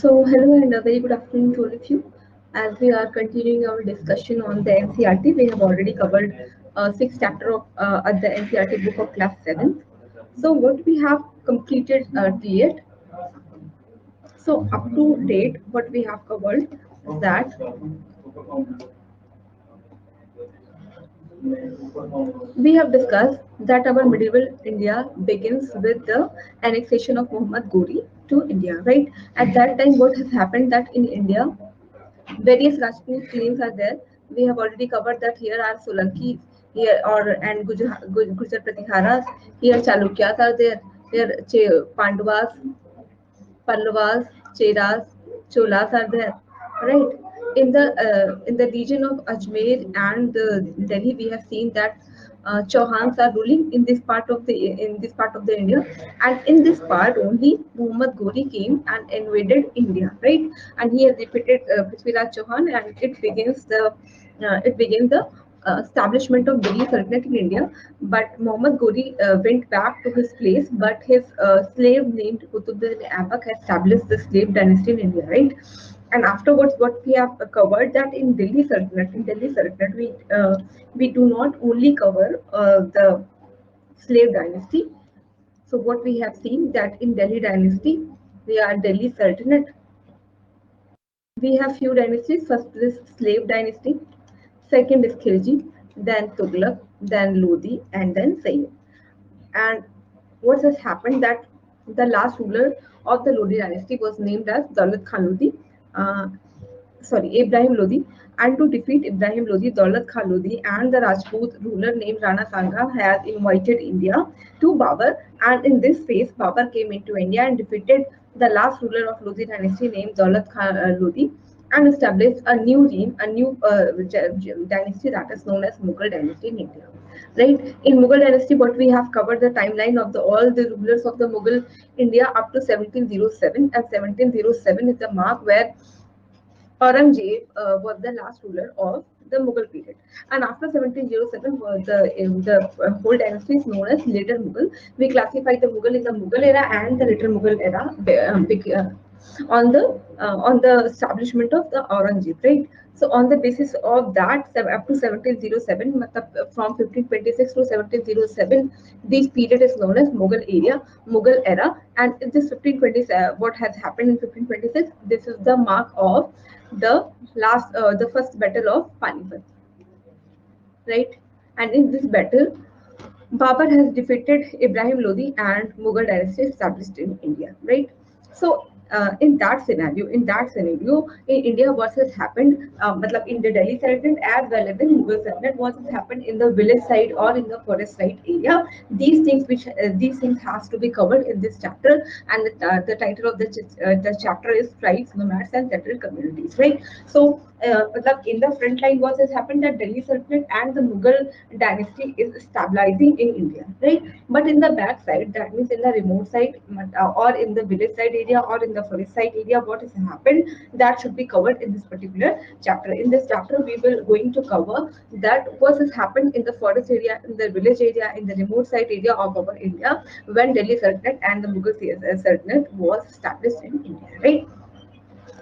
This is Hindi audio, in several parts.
So, hello and a very good afternoon to all of you. As we are continuing our discussion on the NCRT, we have already covered six chapter of at the NCRT book of class 7th. So, what we have completed till yet? So, up to date, what we have covered is that we have discussed that our medieval India begins with the annexation of Muhammad Ghori to India, right? At that time, what has happened that in India, various Rajput claims are there. We have already covered that here are Solanki, here or and Gujar Pratikaras, here Chalukyas are there, here Pandavas, Pallavas, Cheras, Cholas are there, right? In the region of Ajmer and Delhi, we have seen that Chauhans are ruling in this part of the India, and in this part only Muhammad Ghori came and invaded India, right? And he has defeated Prithviraj Chauhan, and it began the establishment of Delhi Sultanate in India. But Muhammad Ghori went back to his place, but his slave named Qutubuddin Aibak established the slave dynasty in India, right? And afterwards, what we have covered that in Delhi Sultanate, we do not only cover the slave dynasty. So what we have seen that in Delhi dynasty, we are Delhi Sultanate. We have few dynasties. First is slave dynasty, second is Khilji, then Tughlaq, then Lodi, and then Sayyid. And what has happened that the last ruler of the Lodi dynasty was named as Daulat Khan Lodi. Uh, Ibrahim Lodi. And to defeat Ibrahim Lodi, Daulat Khan Lodi and the Rajput ruler named Rana Sanga has invited India to Babur. And in this phase, Babur came into India and defeated the last ruler of Lodi dynasty named Daulat Khan Lodi and established a new reign, a new dynasty that is known as Mughal dynasty in India. Right? In Mughal dynasty, what we have covered the timeline of all the rulers of the Mughal India up to 1707, and 1707 is the mark where Aurangzeb was the last ruler of the Mughal period, and after 1707, the whole dynasty is known as later Mughal. We classify the Mughal in the Mughal era and the later Mughal era on the establishment of the Aurangzeb, right? So on the basis of that, up to 1707, from 1526 to 1707, this period is known as Mughal era, and in this 1527, what has happened in 1526? This is the mark of the first battle of Panipat, right? And in this battle, Babur has defeated Ibrahim Lodi and Mughal dynasty established in India, right? So in that scenario, in India, what has happened, in the Delhi Sultanate as well as in Mughal Sultanate, what has happened in the village side or in the forest side area, these things has to be covered in this chapter, and the title of the chapter is Tribes, Nomads, and Settled Communities, right? So, in the front line, what has happened that Delhi Sultanate and the Mughal dynasty is stabilizing in India, right? But in the back side, that means in the remote side or in the village side area or in the forest side area, what has happened that should be covered in this particular chapter. In this chapter, we will going to cover that what has happened in the forest area, in the village area, in the remote side area of our India when Delhi Sultanate and the Mughal Sultanate was established in India, right?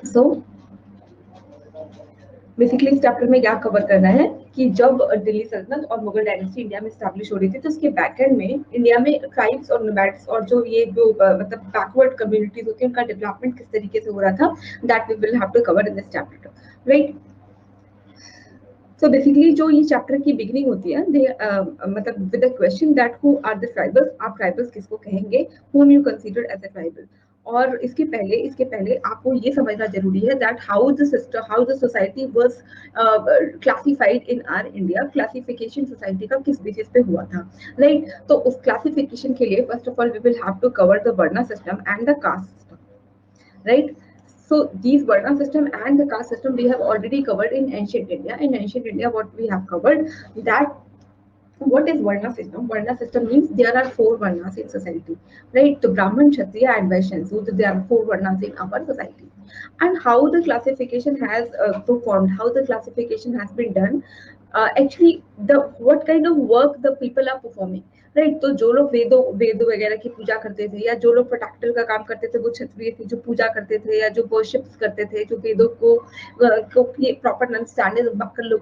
So basically इस चैप्टर में क्या कवर करना है कि जब दिल्ली सल्तनत और मुगल डायनेस्टी इंडिया में स्टैब्लिश हो रही थी तो उसके बैकएंड में इंडिया में ट्राइब्स और नोमैड्स और जो मतलब बैकवर्ड कम्युनिटीज होती है उनका डेवलपमेंट किस तरीके से हो रहा था that we will have to cover in this chapter, right? So basically जो ये चैप्टर की बिगिनिंग होती है मतलब with the question that who are the tribals, आप ट्राइबल्स किसको कहेंगे, whom you consider as a tribal. और इसके पहले आपको ये समझना जरूरी है that how the society was classified in R India. Classification society का किस बेसिस पे हुआ था, राइट? तो उस क्लासिफिकेशन के लिए first of all we will have to cover the varna system and the caste system, right? So these varna system and the caste system we have already covered in ancient India. In ancient India, what we have covered that what is Varna system? Varna system means there are four Varnas in society, right? So Brahman, Kshatriya, and Vaishya. So there are four Varnas in our society. And how the classification has performed, how the classification has been done, actually the what kind of work the people are performing, right? तो जो लोग वेदों वगैरह की पूजा करते थे या जो लोग प्रैक्टिकल का काम करते थे वो क्षत्रिय थे जो पूजा करते थे या जो वर्शिप्स करते थे जो वेदों को प्रॉपर अंडरस्टैंडिंग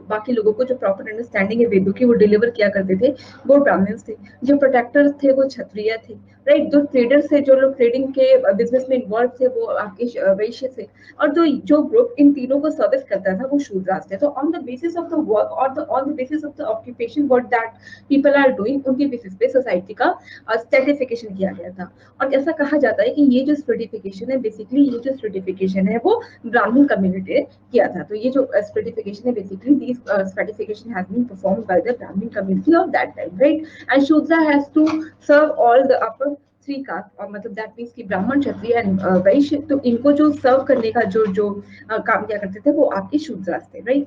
बाकी लोगों को जो प्रॉपर अंडरस्टैंडिंग है वेदों की वो डिलीवर किया करते थे वो ब्राह्मण्स थे। जो प्रोटेक्टर्स थे वो क्षत्रिय थे, राइट? जो ट्रेडर्स थे जो लोग ट्रेडिंग के बिजनेस में इन्वॉल्व थे वो आपके वैश्य थे, और जो ग्रुप इन तीनों को सर्विस करता था वो शूद्रास थे। तो on the basis of the work और on the basis of the occupation what that people are doing उनके बेसिस पे सोसाइटी का स्ट्रेटिफिकेशन किया गया था। और ऐसा कहा जाता है कि ये जो स्ट्रेटिफिकेशन है बेसिकली ये जो स्ट्रेटिफिकेशन है वो ब्राह्मण कम्युनिटी ने किया था। तो ये जो स्ट्रेटिफिकेशन है basically this stratification has been performed by the Brahmin community of that time, right? And Shudra has to serve all the upper three caste, और मतलब दैट मीन्स कि ब्राह्मण क्षत्रिय एंड वैश्य, तो इनको जो सर्व करने का जो काम किया करते थे वो आपके शूद्रास थे, right?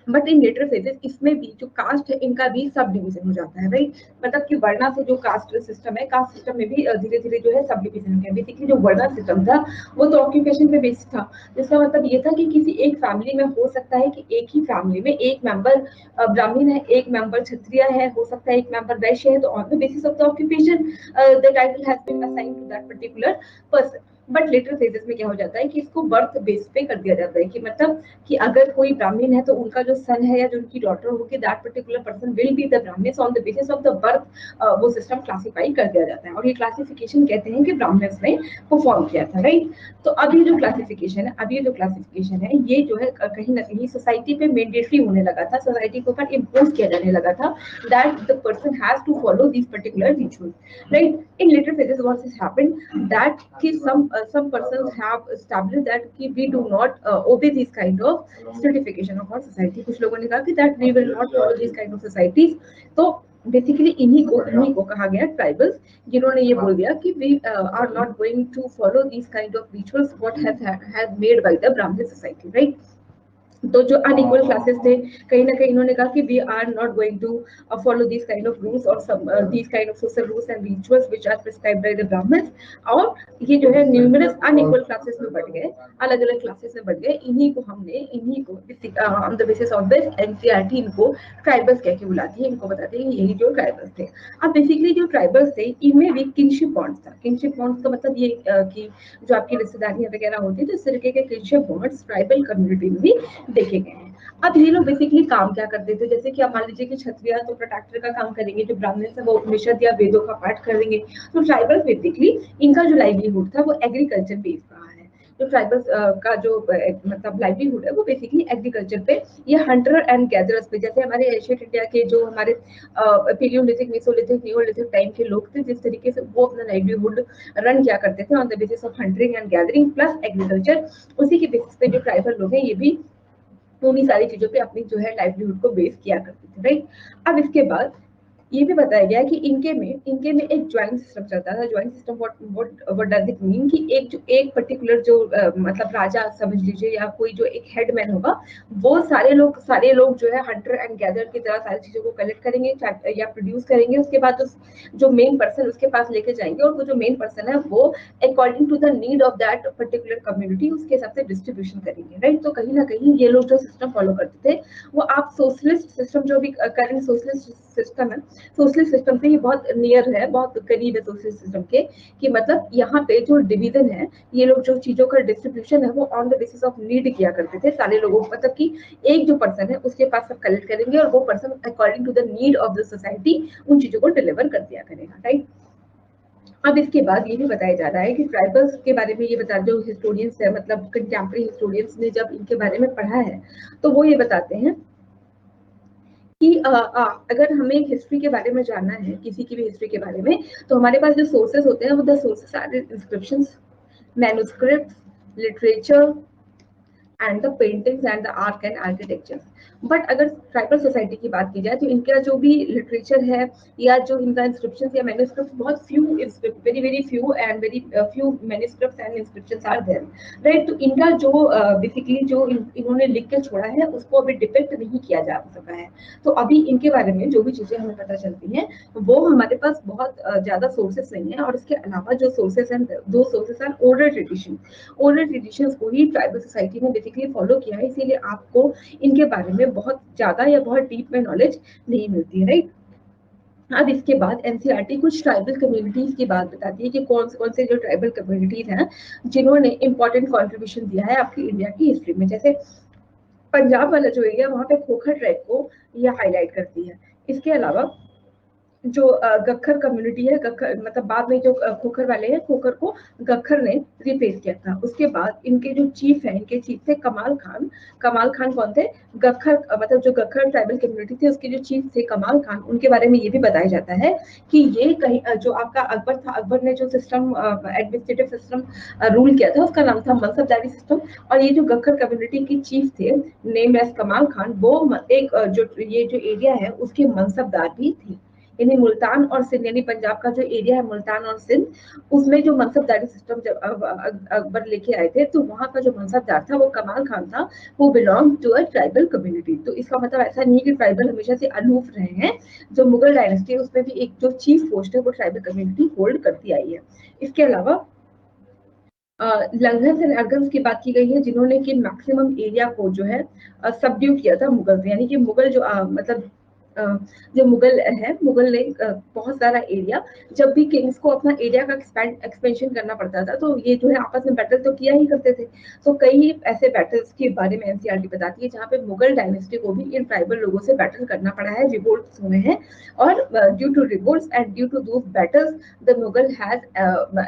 But in later phases इसमें भी जो कास्ट है इनका भी सब डिवीजन हो जाता है, राइट? मतलब कि वर्णा से जो कास्ट सिस्टम है, कास्ट सिस्टम में भी धीरे धीरे जो है सब डिवीजन हो गया। बेसिकली जो वर्णा सिस्टम था वो तो ऑक्यूपेशन पे बेस्ड था, जिसका मतलब ये था कि किसी एक फैमिली में हो सकता है कि एक ही फैमिली में एक मेंबर ब्राह्मण है, एक मेंबर क्षत्रिय है, हो सकता है एक मेंबर वैश्य है। तो on the basis of the occupation the title has been assigned to that particular person. But later phases में क्या हो जाता है कि इसको बर्थ बेस पे कर दिया जाता है कि मतलब कि अगर कोई ब्राह्मण है तो उनका जो सन है या जो उनकी डॉटर होगी that particular person will be the Brahmin. On the basis of the birth वो सिस्टम क्लासिफाई कर दिया जाता है, और ये क्लासिफिकेशन कहते हैं कि ब्राह्मण्स ने परफॉर्म किया था, राइट? तो अभी जो क्लासिफिकेशन है ये जो है कहीं ना कहीं सोसाइटी पे मैंडेटरी होने लगा था, सोसाइटी के ऊपर इम्पोज किया जाने लगा था that the person has to follow this particular ritual, right? In later phases what has happened that कि some persons have established that कि we do not obey this kind of stratification of our society। कुछ लोगों ने कहा कि that we will not follow this kind of societies। तो बेसिकली इन्हीं को कहा गया ट्राइबल्स, जिन्होंने ये बोल दिया कि we are not going to follow these kind of rituals what has made by the Brahmin society, right? तो जो अनइक्वल क्लासेस थे कहीं ना कहीं इन्होंने कहा कि we are not going to follow this kind of rules और this kind of social rules and rituals which are prescribed by the Brahmins. और ये जो है न्यूमरस अनइक्वल क्लासेस में बढ़ गए, अलग अलग क्लासेस में बढ़ गए। इन्हीं को on the basis of this NCERT इनको ट्राइबल्स कह के बुलाती है, इनको बताते हैं यही जो ट्राइबल्स थे। अब बेसिकली जो ट्राइबल्स थे इनमें भी किनशिप बॉन्ड्स था। किनशिप बॉन्ड्स का मतलब ये कि जो आपकी रिश्तेदारियां वगैरह होती है तो इस तरीके के किनशिप बॉन्ड्स ट्राइबल कम्युनिटी में भी देखे गए हैं। अब ये लोग बेसिकली काम क्या करते थे, जैसे कि आप मान लीजिए कि क्षत्रिय तो प्रोटेक्टर का काम करेंगे, जो ब्राह्मण है वो उपनिषद या वेदों का पाठ करेंगे। तो ट्राइबल बेसिकली इनका जो लाइवलीहुड था वो एग्रीकल्चर बेस्ड रहा है। जो ट्राइबल्स का जो मतलब लाइवलीहुड है वो बेसिकली एग्रीकल्चर पे या हंटर एंड गैदरर्स पे, जैसे हमारे एशियन इंडिया के जो हमारे पीलियोलिथिक मेसोलिथिक नियोलिथिक टाइम के लोग थे, जिस तरीके से वो अपना लाइवलीहुड रन किया करते थे on the basis of hunting and gathering plus agriculture, उसी के बेसिस पे जो ट्राइबल लोग हैं ये भी उन्हीं सारी चीजों पे अपनी जो है लाइवलीहुड को बेस किया करते थे, राइट? अब इसके बाद ये भी बताया गया है कि इनके में एक ज्वाइंट सिस्टम चलता था। Joint system what does it mean कि एक पर्टिकुलर जो मतलब राजा समझ लीजिए या कोई जो एक हेडमैन होगा, वो सारे लोग जो है हंटर एंड गैदर की तरह सारी चीजों को कलेक्ट करेंगे या प्रोड्यूस करेंगे। उसके बाद जो मेन पर्सन उसके पास लेके जाएंगे और वो जो मेन पर्सन है वो according to the need of that particular community उसके हिसाब से डिस्ट्रीब्यूशन करेंगे, राइट? तो कहीं ना कहीं ये लोग जो सिस्टम फॉलो करते थे वो आप सोशलिस्ट सिस्टम जो भी करंट सोशलिस्ट सिस्टम है, सोशलिस्ट सिस्टम से ये बहुत नियर है, बहुत करीब है सोशलिस्ट सिस्टम के, कि मतलब यहाँ पे जो डिवीजन है ये लोग जो चीजों का डिस्ट्रीब्यूशन है वो on the basis of need किया करते थे सारे लोगों को। मतलब कि एक जो पर्सन है उसके पास सब कलेक्ट करेंगे और वो person according to the need of the society उन चीजों को डिलीवर कर दिया करेगा, राइट? अब इसके बाद ये भी बताया जा रहा है कि ट्राइबल्स के बारे में ये बता, जो हिस्टोरियंस है मतलब कंटेम्प्रेरी हिस्टोरियंस ने जब इनके बारे में पढ़ा है तो वो ये बताते हैं कि अगर हमें एक हिस्ट्री के बारे में जानना है, किसी की भी हिस्ट्री के बारे में, तो हमारे पास जो सोर्सेस होते हैं वो the sources are inscriptions, manuscripts, literature, and the paintings and the art and architecture. But अगर ट्राइबल सोसाइटी की बात की जाए तो इनका जो भी लिटरेचर है या जो इनका इंस्क्रिप्शन या मैन्युस्क्रिप्ट बहुत few, very very few and very few manuscripts and inscriptions are there, right. तो इनका जो बेसिकली जो इन्होंने लिख के छोड़ा है उसको अभी डिपेक्ट नहीं किया जा सका है। तो अभी इनके बारे में जो भी चीजें हमें पता चलती हैं वो हमारे पास बहुत ज्यादा सोर्सेस नहीं है। और इसके अलावा जो सोर्सेस हैं, दो sources are oral tradition. Oral traditions को ही ट्राइबल सोसाइटी ने बेसिकली फॉलो किया है, इसीलिए आपको इनके बारे में बहुत ज्यादा या बहुत डीप में नॉलेज नहीं मिलती है, राइट। अब इसके बाद एनसीईआरटी कुछ ट्राइबल कम्युनिटीज की बात बताती है कि कौन से जो ट्राइबल कम्युनिटीज हैं जिन्होंने इंपॉर्टेंट कंट्रीब्यूशन दिया है आपकी इंडिया की हिस्ट्री में। जैसे पंजाब वाला जो एरिया, वहां पे खोखर ट्राइब को यह हाईलाइट करती है। इसके अलावा जो गखर कम्युनिटी है, गखर मतलब बाद में जो खोखर वाले हैं, खोखर को गखर ने रिप्लेस किया था। उसके बाद इनके जो चीफ है, इनके चीफ थे कमाल खान। कमाल खान कौन थे? गखर मतलब जो गखर ट्राइबल कम्युनिटी थी उसके जो चीफ थे कमाल खान, उनके बारे में ये भी बताया जाता है कि ये कहीं जो आपका अकबर था, अकबर ने जो सिस्टम एडमिनिस्ट्रेटिव सिस्टम रूल किया था उसका नाम था मनसबदारी सिस्टम। और ये जो गखर कम्युनिटी के चीफ थे नेम एज कमाल खान, वो एक जो ये जो एरिया है उसके मनसबदार भी थी। यानी मुल्तान और सिंध, यानी पंजाब का जो एरिया है मुल्तान और सिंध, उसमें जो मनसबदारी सिस्टम जब अकबर लेके आए थे तो वहां का जो मनसबदार था वो कमाल खान था, वो belong to a tribal community. तो इसका मतलब ऐसा नहीं है कि ट्राइबल हमेशा से अलूफ रहे हैं। जो मुगल डायनेस्टी है उसमें भी एक जो चीफ पोस्ट है वो ट्राइबल कम्युनिटी होल्ड करती आई है। इसके अलावा लंघन्स एंड अर्गन्स की बात की गई है, जिन्होंने कि मैक्सिमम एरिया को जो है सबड्यू किया था मुगल से। यानी कि मुगल जो मतलब जो मुगल है, मुगल ने बहुत सारा एरिया, जब भी किंग्स को अपना एरिया का एक्सपेंशन करना पड़ता था तो ये जो है आपस में बैटल तो किया ही करते थे। तो कई ऐसे बैटल्स के बारे में एनसीईआरटी बताती है जहाँ पे मुगल डायनेस्टी को भी इन ट्राइबल लोगों से बैटल करना पड़ा है, रिवोल्ट्स हुए हैं। और due to revolts and due to those battles the Mughal has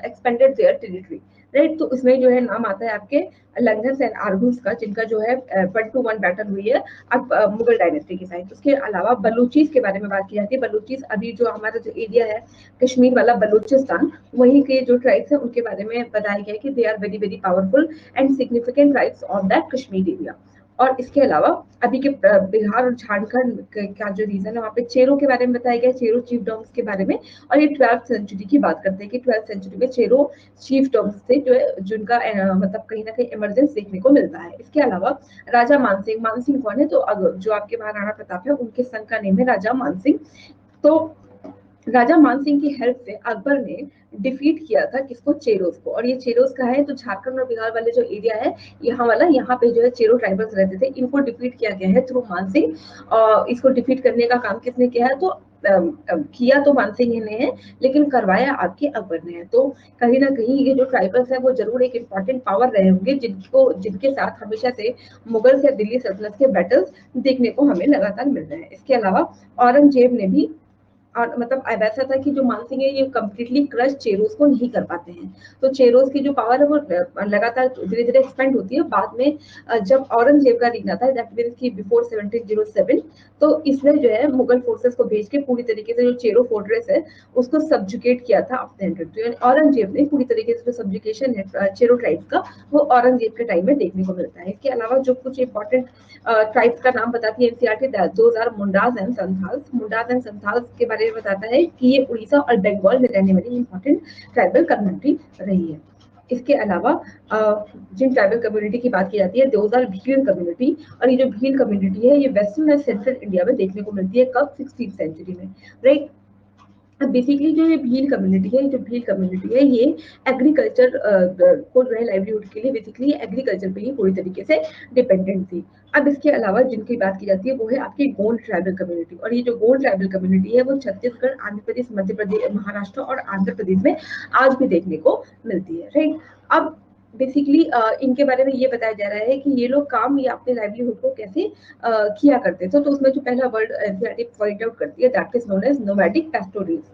expanded their territory, right. तो इसमें जो है नाम आता है आपके लंघन्स एंड आर्गुन्स का, जिनका जो है 1-to-1 बैटल हुई है अब मुगल डायनेस्टी के साथ। उसके अलावा बलूचीज के बारे में बात की जाती है। बलूचीज अभी जो हमारा जो एरिया है कश्मीर वाला बलूचिस्तान, वहीं के जो ट्राइब्स है उनके बारे में बताया गया है कि they are very very powerful and significant tribes on that Kashmir area. और इसके अलावा अभी के बिहार और झारखंड का जो रीजन है वहाँ पे चेरो के बारे में बताया गया है, चेरो चीफ डॉम्स के बारे में। और ये 12th सेंचुरी की बात करते हैं कि 12th सेंचुरी में चेरो चीफ डॉम्स थे जो है, जिनका मतलब कहीं ना कहीं इमरजेंस देखने को मिलता है। इसके अलावा राजा मानसिंह, मानसिंह कौन है? तो जो आपके महाराणा प्रताप है उनके सन का नेम है राजा मानसिंह। तो राजा मानसिंह की हेल्प से अकबर ने डिफीट किया था किसको? चेरोज को। और ये चेरोज का है तो झारखंड और बिहार वाले जो एरिया है यहाँ वाला, यहाँ पे जो है चेरो ट्राइबल्स रहते थे, इनको डिफीट किया गया है थ्रू मानसिंह। और इसको डिफीट करने का काम किसने किया है? तो किया तो मानसिंह ने है, लेकिन करवाया आपके अकबर ने है। तो कहीं ना कहीं ये जो ट्राइबल्स है वो जरूर एक इंपॉर्टेंट पावर रहे होंगे, जिनके साथ हमेशा से मुगल या दिल्ली सल्तनत के बैटल्स देखने को हमें लगातार मिल रहे हैं। इसके अलावा औरंगजेब ने भी, और मतलब वैसा था कि जो मानसिंह है ये कंप्लीटली क्रश चेरोज को नहीं कर पाते हैं। तो चेरोज की जो पावर है वो लगातार धीरे धीरे एक्सपेंड होती है। बाद में जब औरंगजेब का रीना था, दैट मींस कि बिफोर 1707, तो इसने जो है मुगल फोर्सेस को भेज के पूरी तरीके से जो चेरो फोर्ट्रेस है उसको सब्जुकेट किया था अपने अंडर। तो औरंगजेब ने पूरी तरीके से जो सब्जुकेशन है चेरो ट्राइब्स का, वो औरंगजेब के टाइम में देखने को मिलता है। इसके अलावा जो कुछ इंपॉर्टेंट ट्राइब्स का नाम बताती है NCERT, those are Mundas and Santhals. Mundas and Santhals के बारे में बताता है कि ये उड़ीसा और बंगाल में रहने वाली इंपॉर्टेंट ट्राइबल कम्युनिटी रही है। इसके अलावा जिन ट्राइबल कम्युनिटी की बात की जाती है दोज आर भील कम्युनिटी। और ये जो भील कम्युनिटी है ये वेस्टर्न और सेंट्रल इंडिया में देखने को मिलती है। कब? 16th सेंचुरी में, राइट। बेसिकली जो ये भील कम्युनिटी है, जो भील कम्युनिटी है ये एग्रीकल्चर को जो है लाइवलीहुड के लिए बेसिकली एग्रीकल्चर पे ही पूरी तरीके से डिपेंडेंट थी। अब इसके अलावा जिनकी बात की जाती है वो है आपकी गोंड ट्राइबल कम्युनिटी। और ये जो गोंड ट्राइबल कम्युनिटी है वो छत्तीसगढ़, आंध्र प्रदेश, मध्य प्रदेश, महाराष्ट्र और आंध्र प्रदेश में आज भी देखने को मिलती है, राइट। अब बेसिकली इनके बारे में ये बताया जा रहा है कि ये लोग काम या अपने लाइवलीहुड को कैसे किया करते थे। तो उसमें जो पहला वर्ड एनसीईआरटी पॉइंट आउट करती है that is known as nomadic pastoralist.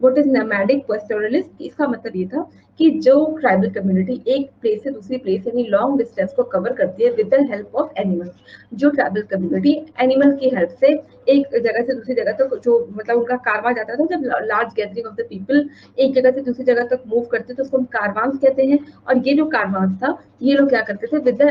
What is nomadic pastoralist? इसका मतलब ये था कि जो ट्राइबल कम्युनिटी एक प्लेस से दूसरी प्लेस यानी लॉन्ग डिस्टेंस को कवर करती है with the help of animal. जो ट्राइबल कम्युनिटी एनिमल की हेल्प से एक जगह से दूसरी जगह तक जो मतलब उनका कारवां जाता था, जब large gathering of the people एक जगह से दूसरी जगह तक मूव करते तो उसको हम कारवांस कहते हैं। और ये जो कारवांस था ये लोग क्या करते थे with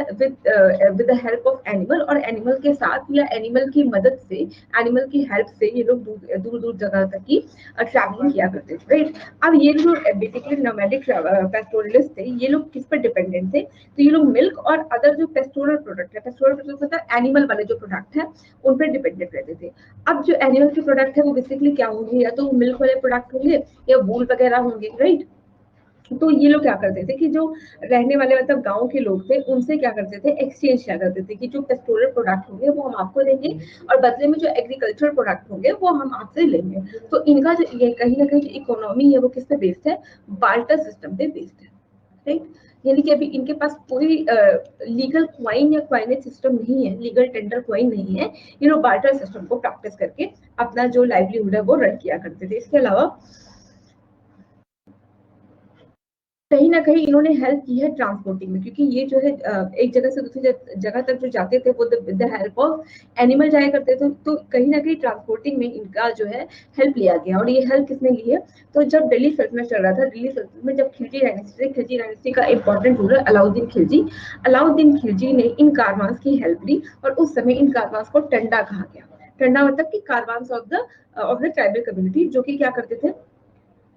the help of animal, और एनिमल के साथ या एनिमल की मदद से, एनिमल की हेल्प से ये लोग दूर दूर जगह तक की ट्रैवलिंग किया करते थे, राइट। अब ये जो बेसिकली नोमैडिक पेस्टोरलिस्ट थे, ये लोग किस पर डिपेंडेंट थे? तो ये लोग मिल्क और अदर जो पेस्टोरल प्रोडक्ट है, पेस्टोरल प्रोडक्ट मतलब एनिमल वाले जो प्रोडक्ट है उन पर डिपेंडेंट रहते थे। अब जो एनिमल के प्रोडक्ट है वो बेसिकली क्या होंगे? या तो मिल्क वाले प्रोडक्ट होंगे या वूल वगैरह होंगे, राइट। तो ये लोग क्या करते थे कि जो रहने वाले मतलब गांव के लोग थे उनसे क्या करते थे, एक्सचेंज किया करते थे कि जो पेस्टोरल प्रोडक्ट होंगे वो हम आपको देंगे और बदले में जो एग्रीकल्चर प्रोडक्ट होंगे वो हम आपसे लेंगे। तो इनका जो ये कहीं ना कहीं इकोनॉमी है वो किस पे बेस्ड है? बार्टर सिस्टम पे बेस्ड है, राइट। यानी कि अभी इनके पास कोई लीगल क्वाइन या क्वाइनेज सिस्टम नहीं है, लीगल टेंडर क्वाइन नहीं है। ये लोग बार्टर सिस्टम को प्रैक्टिस करके अपना जो लाइवलीहुड है वो रन किया करते थे। इसके अलावा कहीं ना कहीं इन्होंने हेल्प की है ट्रांसपोर्टिंग में, क्योंकि ये जो है एक जगह से दूसरी जगह तक जो जाते थे वो with the help of animal जाया करते थे। तो कहीं ना कहीं ट्रांसपोर्टिंग में इनका जो है हेल्प लिया गया। और ये हेल्प किसने ली है? तो जब दिल्ली सल्तनत चल रहा था, दिल्ली सल्तनत में जब खिलजी डायनेस्टी, खिलजी डायनेस्टी का इंपॉर्टेंट रूलर अलाउद्दीन खिलजी, अलाउद्दीन खिलजी ने इन कारवांस की हेल्प ली और उस समय इन कारवांस को टंडा कहा गया। टंडा मतलब कि कारवांस ऑफ द ट्राइबल कम्युनिटी, जो कि क्या करते थे,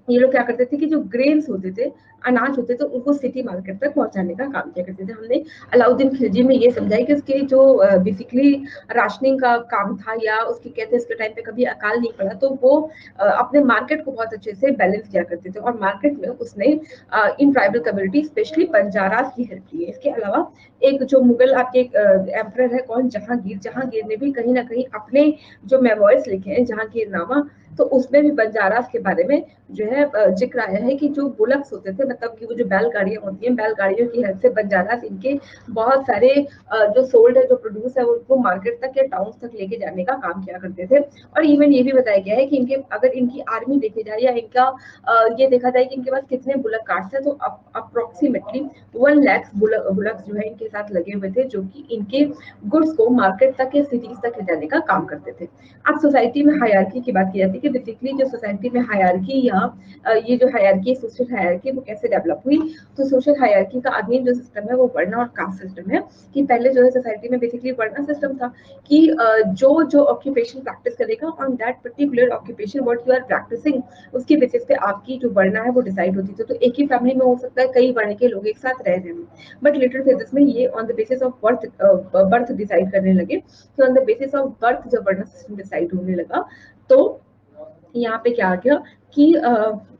ये लोग क्या करते थे कि जो ग्रेन्स होते थे, अनाज होते थे, उनको सिटी मार्केट तक पहुंचाने का काम किया करते थे। हमने अलाउद्दीन खिलजी में ये समझा कि उसके जो बेसिकली राशनिंग का काम था, या उसके कहते हैं उसके टाइम पे कभी अकाल नहीं पड़ा, तो वो अपने मार्केट को बहुत अच्छे से बैलेंस किया करते थे। और मार्केट में उसने in tribal community specially Banjaras की हेल्प की है। इसके अलावा एक जो मुगल आपके एम्परर है कौन, जहांगीर, जहांगीर ने भी कहीं ना कहीं अपने जो मेमोइर्स लिखे हैं जहांगीरनामा, तो उसमें भी बंजारास के बारे में जो है जिक्र आया है कि जो बुलक्स होते थे, मतलब कि वो जो बैलगाड़ियां होती हैं, बैलगाड़ियों की हेल्प से बंजारास इनके बहुत सारे जो सोल्ड है, जो प्रोड्यूस है, उनको मार्केट तक या टाउन तक लेके जाने का काम किया करते थे। और इवन ये भी बताया गया है कि इनके अगर इनकी आर्मी देखी जाए या इनका ये देखा जाए कि इनके पास कितने बुलक कार्ड्स हैं, तो अप्रोक्सीमेटली 1 लाख बुलक्स जो है इनके साथ लगे हुए थे, जो कि इनके गुड्स को मार्केट तक या सिटीज तक ले जाने का काम करते थे। अब सोसाइटी में हायरार्की की बात की जाती है कि बेसिकली जो सोसाइटी में हायरार्की या ये जो हायरार्की, सोशल हायरार्की, वो कैसे डेवलप हुई? तो सोशल हायरार्की का अगेन जो सिस्टम है वो वर्ण और कास्ट सिस्टम है। कि पहले जो है सोसाइटी में बेसिकली वर्ण सिस्टम था कि जो जो ऑक्यूपेशन प्रैक्टिस करेगा on that particular occupation what you are practicing, उसके बेसिस पे आपकी जो वर्ण है वो डिसाइड होती थी। तो एक ही फैमिली में हो सकता है कई वर्ण के लोग एक साथ रह रहे हैं, बट लेटर फेजेस में ये on the basis of birth decide करने लगे। तो on the basis of birth जब वर्ण सिस्टम डिसाइड होने लगा, तो यहाँ पे क्या आ गया कि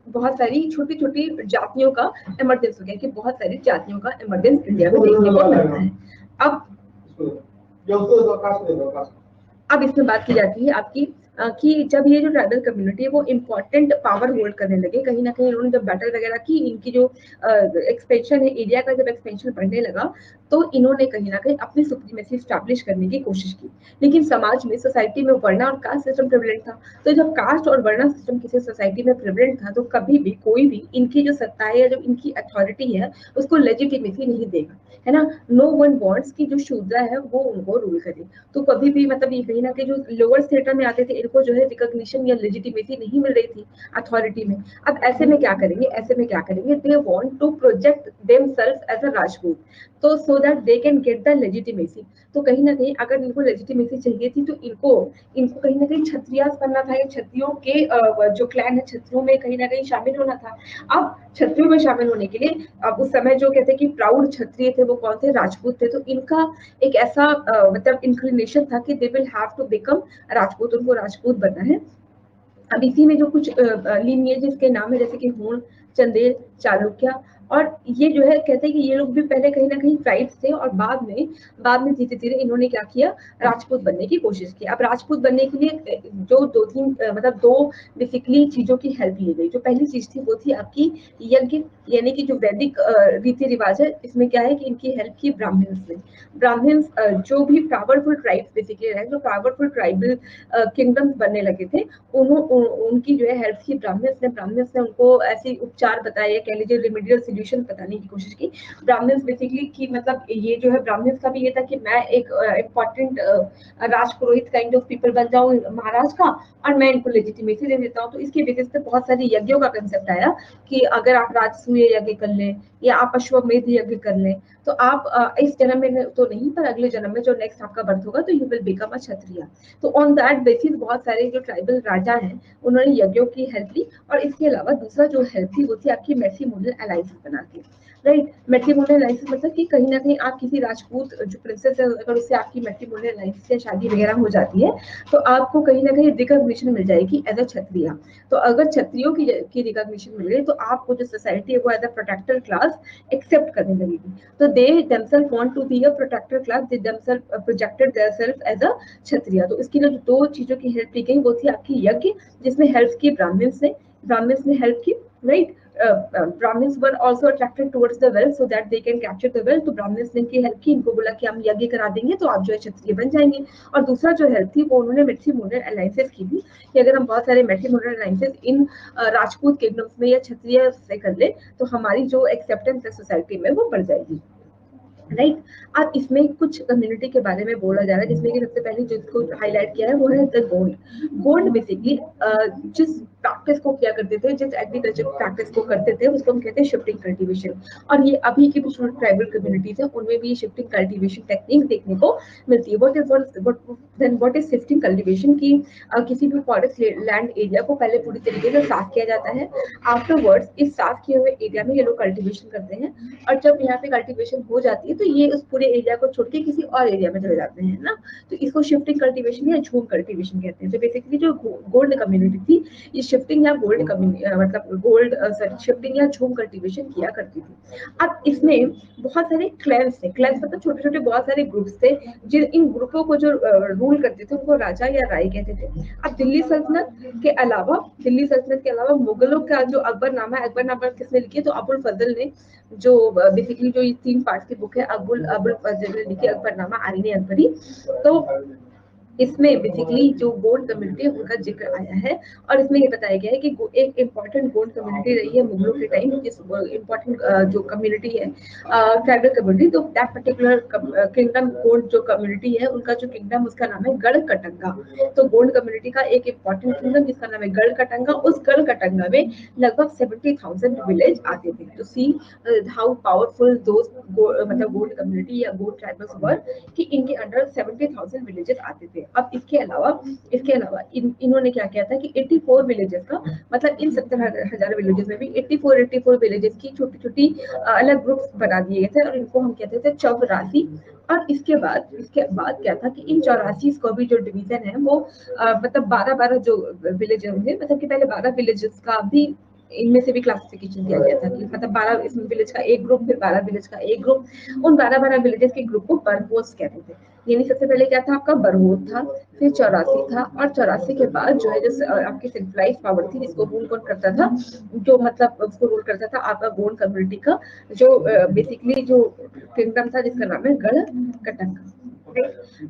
बहुत सारी छोटी छोटी जातियों का इमरजेंस हो गया, कि बहुत सारी जातियों का इमरजेंस इंडिया में देखने को मिलता है। अब इसमें बात की जाती है आपकी कि जब ये जो ट्राइबल कम्युनिटी है वो इम्पोर्टेंट पावर होल्ड करने लगे, कहीं ना कहीं उन्होंने जब बैटल वगैरह की, इनकी जो एक्सपेंशन है, एरिया का जब एक्सपेंशन बढ़ने लगा, तो इन्होंने कहीं ना कहीं अपनी सुप्रीमेसी स्टैब्लिश करने की कोशिश की। लेकिन समाज में, सोसाइटी में वर्ण और कास्ट सिस्टम प्रेवलेंट था। तो जब कास्ट और वर्ण सिस्टम किसी सोसाइटी में प्रेवलेंट था, तो कभी भी कोई भी इनकी जो सत्ता है या जो इनकी अथॉरिटी है उसको लेजिटिमेसी नहीं देगा, है ना। नो वन वांट्स कि जो शूद्र है वो उनको रूल करे। तो कभी भी मतलब ये कहीं ना कहीं जो लोअर स्टेटस में आते थे, इनको जो है रिकॉग्निशन या लेजिटिमेसी नहीं मिल रही थी अथॉरिटी में। अब ऐसे में क्या करेंगे, ऐसे में क्या करेंगे, they want to project themselves as a Rajput, तो so that they can get the legitimacy. तो कहीं ना कहीं अगर इनको लेजिटिमेसी चाहिए थी, तो इनको इनको कहीं ना कहीं क्षत्रियास बनना था, या क्षत्रियों के जो क्लैन है क्षत्रियों में कहीं ना कहीं शामिल होना था। अब क्षत्रियों में शामिल होने के लिए अब उस समय जो कहते हैं कि प्राउड क्षत्रिय थे वो कौन थे? राजपूत थे। तो इनका एक ऐसा मतलब इंक्लिनेशन था कि they will have to become Rajput, उनको राजपूत बनना है। अब इसी में जो कुछ लीनिएजेस के नाम है, जैसे कि हूण, चंदेल, चालुक्य, और ये जो है कहते हैं कि ये लोग भी पहले कहीं ना कहीं ट्राइब्स थे और बाद में धीरे धीरे इन्होंने क्या किया, राजपूत बनने की कोशिश की। अब राजपूत बनने के लिए जो दो तीन मतलब दो बेसिकली चीजों की हेल्प ली गई। जो पहली चीज थी वो थी आपकी यज्ञ, यानी कि जो वैदिक रीति रिवाज है, इसमें क्या है कि इनकी हेल्प की ब्राह्मण्स ने। ब्राह्मण्स जो भी पावरफुल ट्राइब्स बेसिकली रहे, जो पावरफुल ट्राइबल किंगडम्स बनने लगे थे, उनकी जो है हेल्प की ब्राह्मण्स ने उनको ऐसे उपचार बताए, कह लीजिए रेमेडियल सोल्यूशन बताने की कोशिश की। ब्राह्मण्स बेसिकली की मतलब ये जो है ब्राह्मण्स का भी ये था कि मैं एक important Rajpurohit kind of people बन जाऊं महाराज का, और मैं इनको लेजिटिमेसी दे देता हूँ। तो इसके बेसिस पे बहुत सारे यज्ञों का कंसेप्ट आया कि अगर आप राजसूय यज्ञ कर लें या आप अश्वमेध यज्ञ कर लें, तो आप इस जन्म में तो नहीं, पर अगले जन्म में जो नेक्स्ट आपका बर्थ होगा तो यू विल बिकम अ क्षत्रिय। तो ऑन दैट बेसिस बहुत सारे जो ट्राइबल राजा हैं उन्होंने यज्ञों की हेल्प ली। और इसके अलावा दूसरा जो हेल्प थी वो थी आपकी मैट्रिमोनियल अलायंसेस बना के। राइट, मैट्रिमोनियल अलायंसेस मतलब कि कहीं ना कहीं आप किसी राजपूत जो प्रिंसेस है, अगर उससे आपकी मैट्रिमोनियल अलायंस से शादी वगैरह हो जाती है, तो आपको कहीं ना कहीं रिकॉग्निशन मिल जाएगी एज अ क्षत्रिय। तो अगर क्षत्रियों की रिकॉग्निशन मिल गई तो आपको जो सोसाइटी है वो as a protector class accept करने लगेगी। तो दे themselves want to be a protector class, they themselves projected themselves as a क्षत्रिय। तो इसकी जो दो चीजों की हेल्प की गई वो थी आपकी यज्ञ, जिसमें हेल्प की ब्राह्मण्स ने हेल्प की। Right, Brahmins were also attracted towards the wealth so that they can capture the wealth। तो ब्राह्मण्स ने इनकी हेल्प की, इनको बोला कि हम यज्ञ करा देंगे तो आप जो है क्षत्रिय बन जाएंगे। और दूसरा जो हेल्प थी वो उन्होंने मैट्रिमोनियल अलायंसेस की थी, कि अगर हम बहुत सारे मैट्रिमोनियल अलायंसेस इन राजपूत किंगडम्स में या क्षत्रिय से कर ले तो हमारी जो एक्सेप्टेंस है सोसाइटी में वो बढ़ जाएगी। राइट, अब इसमें कुछ कम्युनिटी के बारे में बोला जा रहा है, जिसमें कि सबसे पहले जिसको हाईलाइट किया है वो है द गोंड। गोंड बेसिकली जिस प्रैक्टिस को किया करते थे, जिस एग्रीकल्चर प्रैक्टिस को करते थे, उसको हम कहते हैं शिफ्टिंग कल्टीवेशन। और ये अभी की भी जो ट्राइबल कम्युनिटीज है उनमें भी शिफ्टिंग कल्टीवेशन टेक्निक देखने को मिलती है। व्हाट इज शिफ्टिंग कल्टीवेशन की किसी भी फॉरेस्ट लैंड एरिया को पहले पूरी तरीके से साफ किया जाता है। आफ्टरवर्ड्स इस साफ किए हुए एरिया में ये लोग कल्टीवेशन करते हैं, और जब यहाँ पे कल्टीवेशन हो जाती है तो ये उस पूरे एरिया को छोड़ के किसी और एरिया में चले जाते हैं ना। तो इसको शिफ्टिंग कल्टीवेशन या झूम कल्टीवेशन कहते हैं। तो बेसिकली जो गोल्ड कम्युनिटी थी ये शिफ्टिंग या शिफ्टिंग या झूम कल्टीवेशन किया करती थी। अब इसमें बहुत सारे क्लैंस थे, क्लैंस मतलब छोटे छोटे बहुत सारे ग्रुप्स थे, जिन इन ग्रुपों को जो रूल करते थे उनको राजा या राय कहते थे। अब दिल्ली सल्तनत के अलावा मुगलों का जो अकबरनामा है, अकबरनामा किसने लिखी है, तो अबुल फजल ने, जो बेसिकली जो ये 3 पार्ट की बुक है, अबुल फजल ने लिखी अकबरनामा आरीन अकबरी। तो इसमें बेसिकली जो गोंड कम्युनिटी है उनका जिक्र आया है, और इसमें ये बताया गया है कि एक इम्पॉर्टेंट गोंड कम्युनिटी रही है मुगलों के टाइम, जिस इम्पॉर्टेंट जो कम्युनिटी है ट्राइबल कम्युनिटी, तो दैट पर्टिकुलर किंगडम गोंड जो कम्युनिटी है उनका जो किंगडम उसका नाम है गढ़ कटंगा। तो गोंड कम्युनिटी का एक इम्पॉर्टेंट किंगडम जिसका नाम है गढ़ कटंगा, उस गढ़ कटंगा में लगभग 70,000 विलेज आते थे। तो सी हाउ पावरफुल दोस्त मतलब गोंड कम्युनिटी या गोंड ट्राइबल्स वर, कि इनके अंडर 70,000 विलेजेस आते थे। अब इसके अलावा इन्होंने क्या किया था कि 84 विलेजेस का मतलब इन 70,000 विलेजेस में भी 84 विलेजेस की छोटी छोटी अलग ग्रुप्स बना दिए गए थे, और इनको हम कहते थे चौरासी। और इसके बाद क्या था कि इन 84 को भी जो डिवीजन है वो मतलब 12-12 जो विलेज होंगे, मतलब कि पहले 12 विलेजेस का भी इनमें से भी क्लासिफिकेशन दिया गया था कि मतलब 12 इस विलेज का एक ग्रुप, फिर 12 विलेज का एक ग्रुप। उन 12-12 विलेजेस के ग्रुप को बरहोस कहते थे। यानी सबसे पहले क्या था आपका बरहोत था, फिर 84 था, और 84 के बाद जो है जो आपकी सेंट्रलाइज पावर थी जिसको रूल कौन करता था, जो मतलब उसको रूल करता था आपका गोंड कम्युनिटी का जो बेसिकली जो किंगडम था जिसका नाम है गढ़ कटंगा।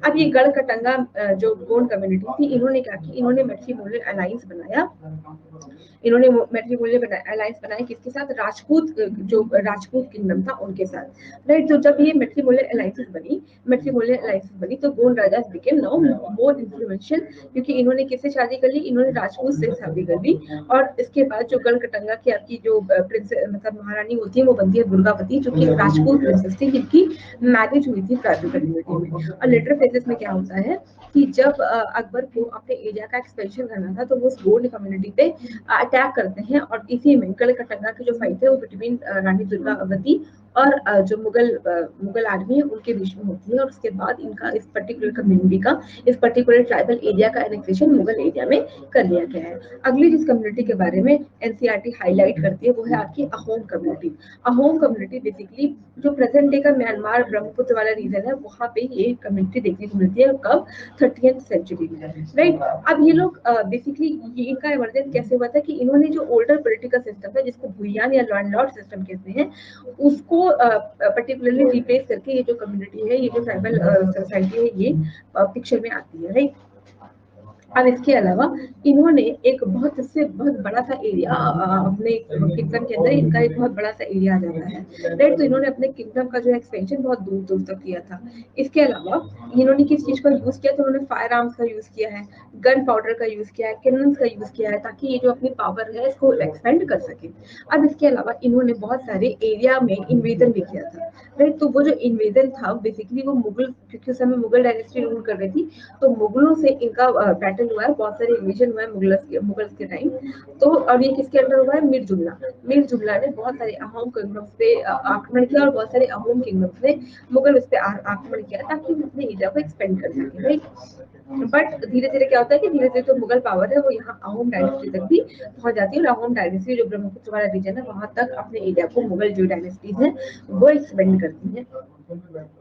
अब ये गढ़ कटंगा जो गोंड कम्युनिटी थी, इन्होंने क्या किया, इन्होंने मैट्रिमोनियल अलायंस बनाया। अलायंस बनाया किसके साथ, जो राजपूत किंगडम था उनके साथ। राइट, तो जब ये मैट्रिमोनियल अलायंस बनी तो गोंड राजा बिकेम नाउ मोर इन्फ्लुएंशियल, क्योंकि इन्होंने किससे शादी कर ली, इन्होंने राजपूत से शादी कर ली। और इसके बाद जो गढ़ कटंगा की आपकी जो प्रिंसेस मतलब महारानी होती है वो बनती है दुर्गावती, जो कि राजपूत प्रिंसेस थी जिनकी मैरिज हुई थी ट्राइबल कम्युनिटी में। और लेटर फेजेस में क्या होता है कि जब अकबर को अपने एरिया का एक्सपेंशन करना था तो वो उस गोंड कम्युनिटी पे अटैक करते हैं, और इसी में गढ़ कटंगा की जो फाइट है वो बिटवीन रानी दुर्गावती और जो मुगल आर्मी है उनके बीच में होती है, और उसके बाद इनका इस पर्टिकुलर कम्युनिटी का, इस पर्टिकुलर ट्राइबल एरिया का एनेक्सेशन मुगल एरिया में कर लिया गया है। अगली जिस कम्युनिटी के बारे में एनसीईआरटी हाईलाइट करती है वो है आपकी Ahom community. Ahom community basically जो प्रेजेंट डे का म्यांमार ब्रह्मपुत्र वाला रीजन है वहाँ पे ये कम्युनिटी देखने को मिलती है। कब? 30th सेंचुरी में, राइट। अब ये लोग बेसिकली ये इनका इमरजेंस कैसे हुआ था कि इन्होंने जो ओल्डर पॉलिटिकल सिस्टम है जिसको भुइयान या लैंडलॉर्ड सिस्टम कहते हैं उसको पर्टिकुलरली रिप्लेस करके ये जो कम्युनिटी है, ये जो ट्राइबल सोसाइटी है, ये पिक्चर में आती है, राइट। अब इसके अलावा इन्होंने एक बहुत बड़ा सा एरिया अपने किंगडम के अंदर, इनका एक बहुत बड़ा सा एरिया आ जाता है, राइट। तो इन्होंने अपने किंगडम का जो एक्सपेंशन बहुत दूर दूर तक किया था। इसके अलावा इन्होंने किस चीज का यूज किया, तो उन्होंने फायर आर्म्स का यूज किया है, गन पाउडर का यूज किया है, कैनन्स का यूज किया है, ताकि ये जो अपनी पावर है इसको एक्सपेंड कर सके। अब इसके अलावा इन्होंने बहुत सारे एरिया में इन्वेजन भी किया था, राइट। तो वो जो इन्वेजन था बेसिकली वो मुगल, क्योंकि उस समय मुगल डायनेस्टी रूल कर रही थी, तो मुगलों से इनका बैटल हुआ है, बहुत सारे इन्वेजन हुआ है मुगल्स के टाइम। तो और ये किसके अंडर हुआ है? मीर जुमला ने बहुत सारे अहोम किंगडम्स पे आक्रमण किया, और बहुत सारे अहोम किंगडम्स ने मुगल उस पर आक्रमण किया ताकि वो अपने एरिया को एक्सपेंड कर सके, राइट। बट धीरे धीरे क्या होता है कि धीरे धीरे जो मुगल पावर है वो यहाँ अहोम डायनेस्टी तक भी पहुंच जाती है, और अहोम डायनेस्टी जो ब्रह्मपुत्र वाला रीजन है वहां तक अपने एरिया को मुगल जो डायनेस्टीज है वो एक्सपेंड करती है।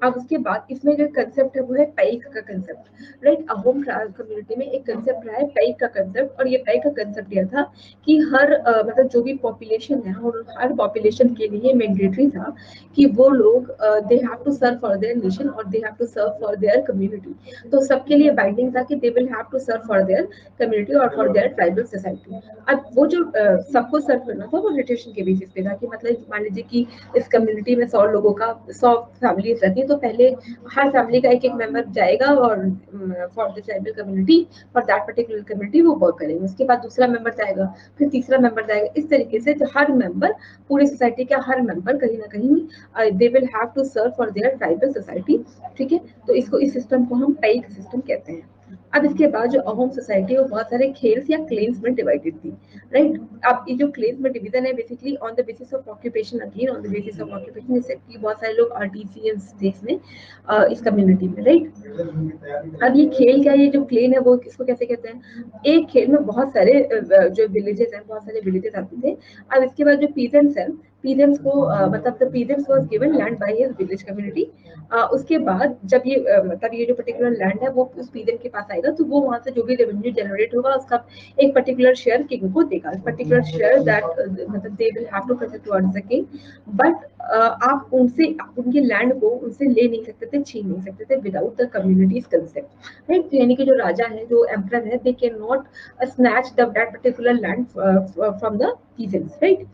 अब उसके बाद इसमें जो कंसेप्ट है वो है पैक का कंसेप्ट, राइट। अहोम कम्युनिटी में एक कंसेप्ट रहा है पैक का कंसेप्ट, और ये पैक का कंसेप्ट यह था कि हर मतलब जो भी पॉपुलेशन है और हर पॉपुलेशन के लिए मैंडेटरी था कि वो लोग they have to serve for their nation और they have to serve for their community. तो सबके लिए बाइंडिंग था कि they will have to serve for their community और फॉर देयर ट्राइबल सोसाइटी। अब वो जो सबको सर्व करना था वो रोटेशन के बेसिस पे था, कि मतलब मान लीजिए कि इस कम्युनिटी में 100 लोगों का 100 फैमिलीज रहती है, तो पहले हर फैमिली का एक एक मेंबर जाएगा और for the tribal community, for that particular community वो वर्क करेंगे। उसके बाद दूसरा मेंबर जाएगा, फिर तीसरा मेंबर जाएगा। इस तरीके से जो हर मेंबर, पूरी सोसाइटी का हर मेंबर कहीं ना कहीं they will have to serve for their tribal society, ठीक है। तो इसको, इस सिस्टम को हम पैक सिस्टम कहते हैं। अब इसके बाद जो अहोम सोसाइटी है वो बहुत सारे खेल्स या क्लेम्स में डिवाइडेड थी, राइट। अब ये जो क्लेम्स में डिवीजन है basically on the basis of occupation, again on the basis of occupation, जैसे कि बहुत सारे लोग आर्टिसियंस थे इसमें इस कम्युनिटी में, राइट। अब ये खेल क्या है, ये जो क्लेन है वो किसको कैसे कहते हैं? एक खेल में बहुत सारे जो विलेजेस हैं, बहुत सारे विलेजेस आते थे। अब इसके बाद जो पीजेंट्स हैं, पीजेंट्स को मतलब the peasants was given land by his village community. उसके बाद जब ये मतलब ये जो पर्टिकुलर लैंड है वो उस पीजेंट के पास आएगा, तो वो वहां से जो भी रेवेन्यू जनरेट होगा उसका एक पर्टिकुलर शेयर किंग को देगा, पर्टिकुलर शेयर दैट मतलब they will have to present towards the king. But आप उनसे उनके लैंड को उनसे ले नहीं सकते थे, छीन नहीं सकते थे without the communities concept, right. यानी कि जो राजा है, जो एम्परर है, they can not snatch that particular land from the peasants, right.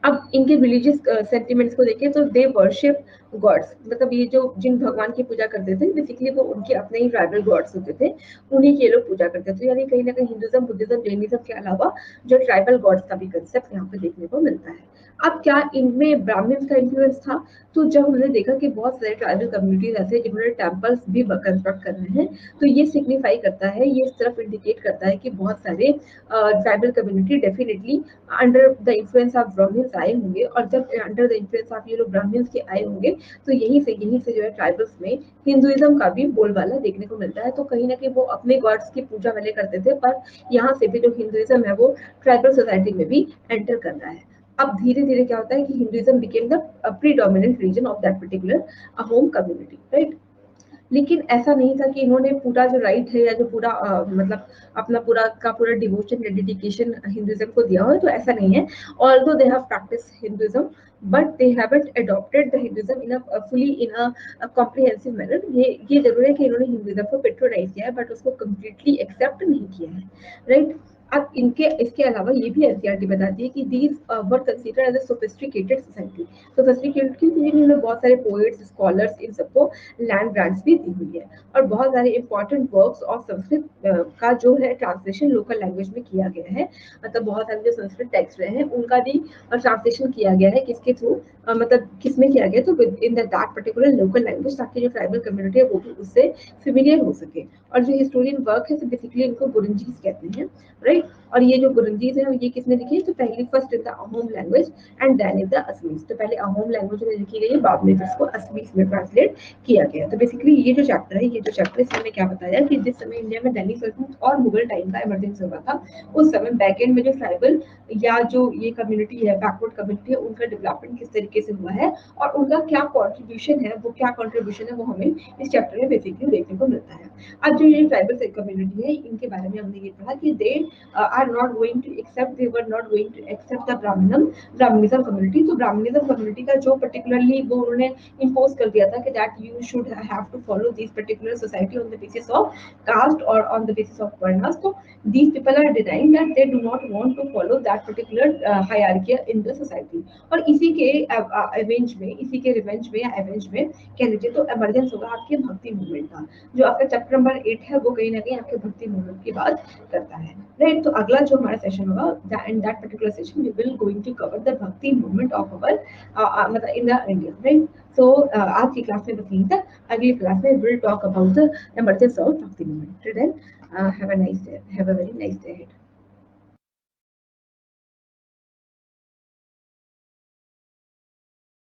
अब इनके रिलीजियस सेंटिमेंट्स को देखें तो दे वर्शिप गॉड्स, मतलब ये जो जिन भगवान की पूजा करते थे बेसिकली वो उनके अपने ही ट्राइबल गॉड्स होते थे, उन्हीं के लोग पूजा करते थे। यानी कहीं ना कहीं हिंदुज्म, बुद्धिज्म, जैनिज्म के अलावा जो ट्राइबल गॉड्स का भी कंसेप्ट यहाँ पे देखने को मिलता है। अब क्या इनमें ब्राह्मण्स का इन्फ्लुएंस था? तो जब हमने देखा कि बहुत सारे ट्राइबल कम्युनिटीज ऐसे हैं जिन्होंने टेम्पल्स भी कंस्ट्रक्ट कर रहे हैं, तो ये सिग्निफाई करता है, ये इस तरफ इंडिकेट करता है कि बहुत सारे tribal community definitely under the influence of Brahmans आए होंगे, और जब अंडर द इन्फ्लुएंस ऑफ ये लोग ब्राह्मण्स के आए होंगे तो यहीं से जो है ट्राइबल्स में हिंदुइज्म का भी बोलबाला देखने को मिलता है। तो कहीं ना कहीं वो अपने गॉड्स की पूजा पहले करते थे, पर यहाँ से भी जो हिंदुइज्म है वो ट्राइबल सोसाइटी में भी एंटर कर रहा है। अब धीरे धीरे क्या होता है कि Hinduism became the predominant reason of that particular home community, right. लेकिन ऐसा नहीं था कि इन्होंने पूरा जो राइट है या जो पूरा मतलब अपना पूरा डिवोशन या डेडिकेशन हिंदुइज्म को दिया हो, तो ऐसा नहीं है। Although they have practice Hinduism, but they haven't adopted the Hinduism in a fully in a comprehensive manner. ये जरूर है कि इन्होंने हिंदुइज्म को पेट्रोनाइज किया है, बट उसको कम्प्लीटली एक्सेप्ट नहीं किया है, राइट। अब इनके इसके अलावा ये भी एनसीईआरटी बताती है कि these were considered as a sophisticated society. Sophisticated क्योंकि इन्होंने बहुत सारे पोएट्स, स्कॉलर्स, इन सबको लैंड ग्रांट्स भी दी हुई है, और बहुत सारे इंपॉर्टेंट वर्क्स ऑफ संस्कृत का जो है ट्रांसलेशन लोकल लैंग्वेज में किया गया है। मतलब बहुत सारे जो संस्कृत टेक्स्ट रहे हैं उनका भी ट्रांसलेशन किया गया है, किसके थ्रू मतलब किसमें किया गया, तो इन दैट पर्टिकुलर लोकल लैंग्वेज, ताकि जो ट्राइबल कम्युनिटी है वो भी उससे फेमिलियर हो सके। और जो हिस्टोरियन वर्क है बेसिकली इनको बुरंजीज कहते हैं, राइट। राइट। और ये जो गुरंजीज है ये किसने लिखी है? तो पहले first is the Ahom language and then is the Assamese. तो पहले अहोम लैंग्वेज में लिखी गई है, बाद में इसको असमीज में ट्रांसलेट किया गया। तो बेसिकली ये जो चैप्टर है, ये जो चैप्टर इसमें क्या बताया कि जिस समय इंडिया में दिल्ली सल्तनत और मुगल टाइम का इमरजेंसी हुआ था, उस समय बैक एंड में जो ट्राइबल या जो ये कम्युनिटी है, बैकवर्ड कम्युनिटी है, उनका डेवलपमेंट किस तरीके से हुआ है और उनका क्या कॉन्ट्रीब्यूशन है, वो क्या कॉन्ट्रीब्यूशन है, वो हमें इस चैप्टर में बेसिकली देखने को मिलता है। अब जो ये ट्राइबल कम्युनिटी है, इनके बारे में हमने ये पढ़ा कि they are not going to accept, they were not going to accept the Brahminism community. तो ब्राह्मणिज्म कम्युनिटी का जो पर्टिकुलरली वो उन्होंने इम्पोज कर दिया था कि that you should have to follow this particular society on the basis of caste और on the basis of varnas. तो these people are denying that they do not want to follow that particular hierarchy in the society। और इसी के एवेंज में, इसी के रिवेंज में या एवेंज में कह लीजिए तो एमरजेंस होगा आपके भक्ति मूवमेंट का। जो आपका चैप्टर नंबर 8 है वो कहीं ना कहीं आपके भक्ति मूवमेंट की बात करता है, राइट। तो अगला जो हमारा सेशन होगा, in that particular session we will going to cover the bhakti movement of our मतलब in the India, right. So आज की क्लास में बस यही था। अगली क्लास में will talk about the emergence of भक्ति movement. Have a nice day. Have a very nice day ahead.